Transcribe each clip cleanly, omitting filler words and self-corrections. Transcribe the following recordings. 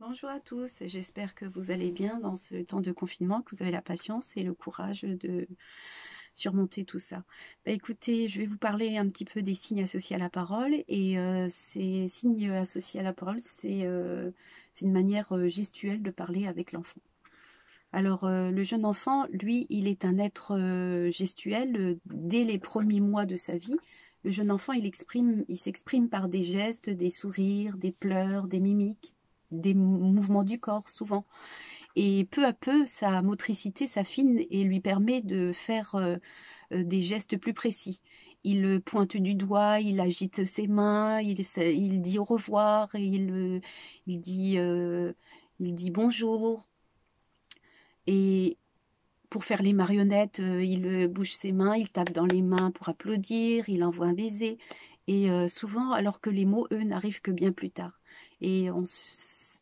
Bonjour à tous, j'espère que vous allez bien dans ce temps de confinement, que vous avez la patience et le courage de surmonter tout ça. Écoutez, je vais vous parler un petit peu des signes associés à la parole et ces signes associés à la parole, c'est une manière gestuelle de parler avec l'enfant. Alors, le jeune enfant, lui, il est un être gestuel dès les premiers mois de sa vie. Le jeune enfant, il s'exprime par des gestes, des sourires, des pleurs, des mimiques, des mouvements du corps, souvent. Et peu à peu, sa motricité s'affine et lui permet de faire des gestes plus précis. Il pointe du doigt, il agite ses mains, il dit au revoir, et il dit bonjour. Et pour faire les marionnettes, il bouge ses mains, il tape dans les mains pour applaudir, il envoie un baiser. Et souvent, alors que les mots, eux, n'arrivent que bien plus tard. Et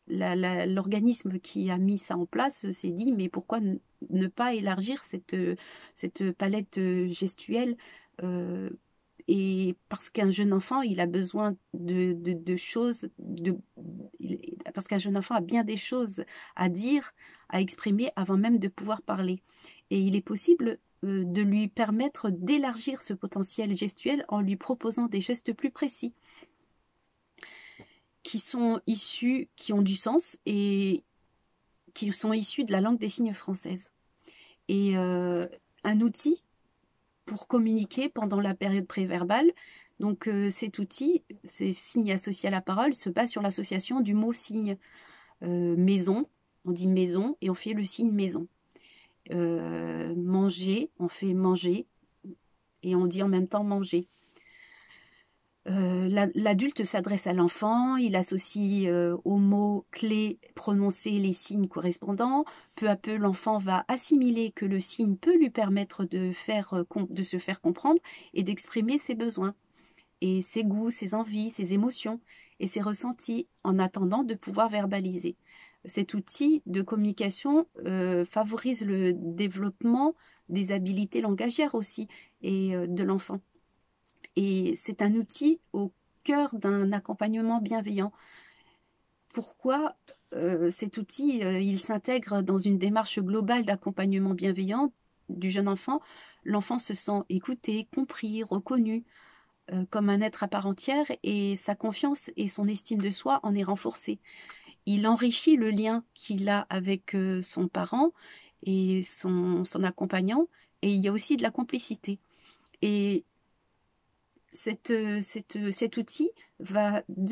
l'organisme qui a mis ça en place s'est dit, mais pourquoi ne pas élargir cette palette gestuelle et parce qu'un jeune enfant, il a besoin de choses, parce qu'un jeune enfant a bien des choses à dire, à exprimer avant même de pouvoir parler. Et il est possible de lui permettre d'élargir ce potentiel gestuel en lui proposant des gestes plus précis, qui sont issus, qui ont du sens et qui sont issus de la langue des signes française. Et un outil pour communiquer pendant la période préverbale. Donc cet outil, ces signes associés à la parole, se base sur l'association du mot signe. Maison, on dit maison et on fait le signe maison. Manger, on fait manger et on dit en même temps manger. L'adulte s'adresse à l'enfant, il associe aux mots clés prononcés les signes correspondants. Peu à peu, l'enfant va assimiler que le signe peut lui permettre de se faire comprendre et d'exprimer ses besoins, et ses goûts, ses envies, ses émotions et ses ressentis en attendant de pouvoir verbaliser. Cet outil de communication favorise le développement des habiletés langagières aussi et de l'enfant. Et c'est un outil au cœur d'un accompagnement bienveillant. Pourquoi cet outil, il s'intègre dans une démarche globale d'accompagnement bienveillant du jeune enfant? L'enfant se sent écouté, compris, reconnu comme un être à part entière et sa confiance et son estime de soi en est renforcée. Il enrichit le lien qu'il a avec son parent et son accompagnant, et il y a aussi de la complicité. Et cet outil va va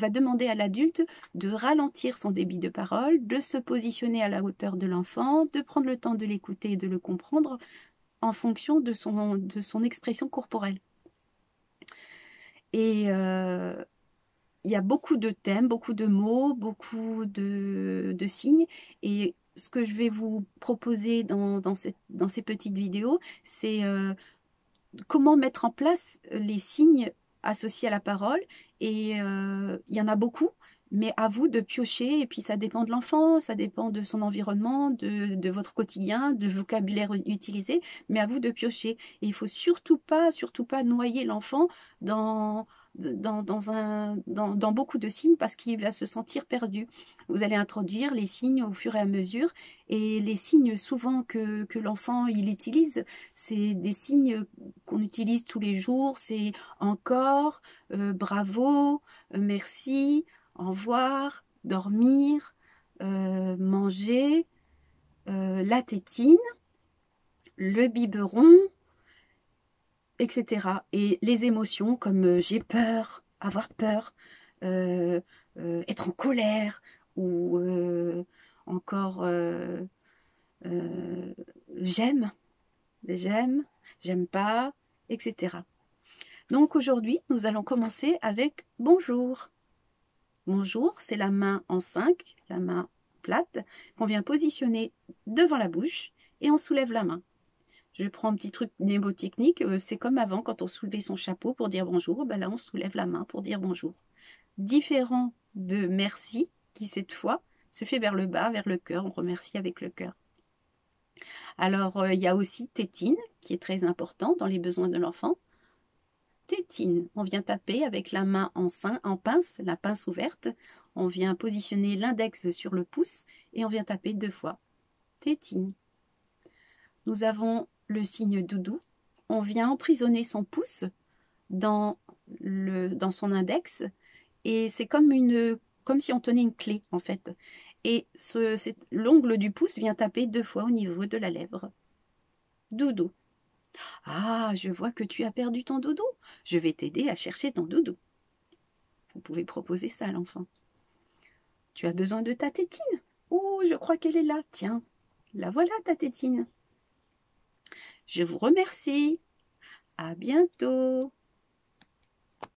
demander à l'adulte de ralentir son débit de parole, de se positionner à la hauteur de l'enfant, de prendre le temps de l'écouter et de le comprendre en fonction de son expression corporelle. Et il y a beaucoup de thèmes, beaucoup de mots, beaucoup de signes. Et ce que je vais vous proposer dans ces petites vidéos, c'est comment mettre en place les signes associés à la parole. Et il y en a beaucoup, mais à vous de piocher. Et puis ça dépend de l'enfant, ça dépend de son environnement, de votre quotidien, du vocabulaire utilisé, mais à vous de piocher. Et il faut surtout pas noyer l'enfant dans dans beaucoup de signes parce qu'il va se sentir perdu. Vous allez introduire les signes au fur et à mesure, et les signes souvent que l'enfant il utilise, c'est des signes qu'on utilise tous les jours, c'est encore, bravo, merci, au revoir, dormir, manger, la tétine, le biberon, etc. Et les émotions comme j'ai peur, avoir peur, être en colère, ou encore euh, j'aime, j'aime, j'aime pas, etc. Donc aujourd'hui, nous allons commencer avec bonjour. Bonjour, c'est la main en 5, la main plate, qu'on vient positionner devant la bouche et on soulève la main. Je prends un petit truc mnémotechnique, c'est comme avant quand on soulevait son chapeau pour dire bonjour, ben là on soulève la main pour dire bonjour. Différent de merci, qui cette fois se fait vers le bas, vers le cœur, on remercie avec le cœur. Alors il y a aussi tétine, qui est très important dans les besoins de l'enfant. tétine. On vient taper avec la main en pince, la pince ouverte. On vient positionner l'index sur le pouce et on vient taper 2 fois. Tétine. Nous avons le signe doudou. On vient emprisonner son pouce dans son index et c'est comme si on tenait une clé en fait. Et l'ongle du pouce vient taper 2 fois au niveau de la lèvre. Doudou. Ah, je vois que tu as perdu ton doudou. Je vais t'aider à chercher ton doudou. Vous pouvez proposer ça à l'enfant. Tu as besoin de ta tétine? Oh, je crois qu'elle est là. Tiens, la voilà ta tétine. Je vous remercie. À bientôt.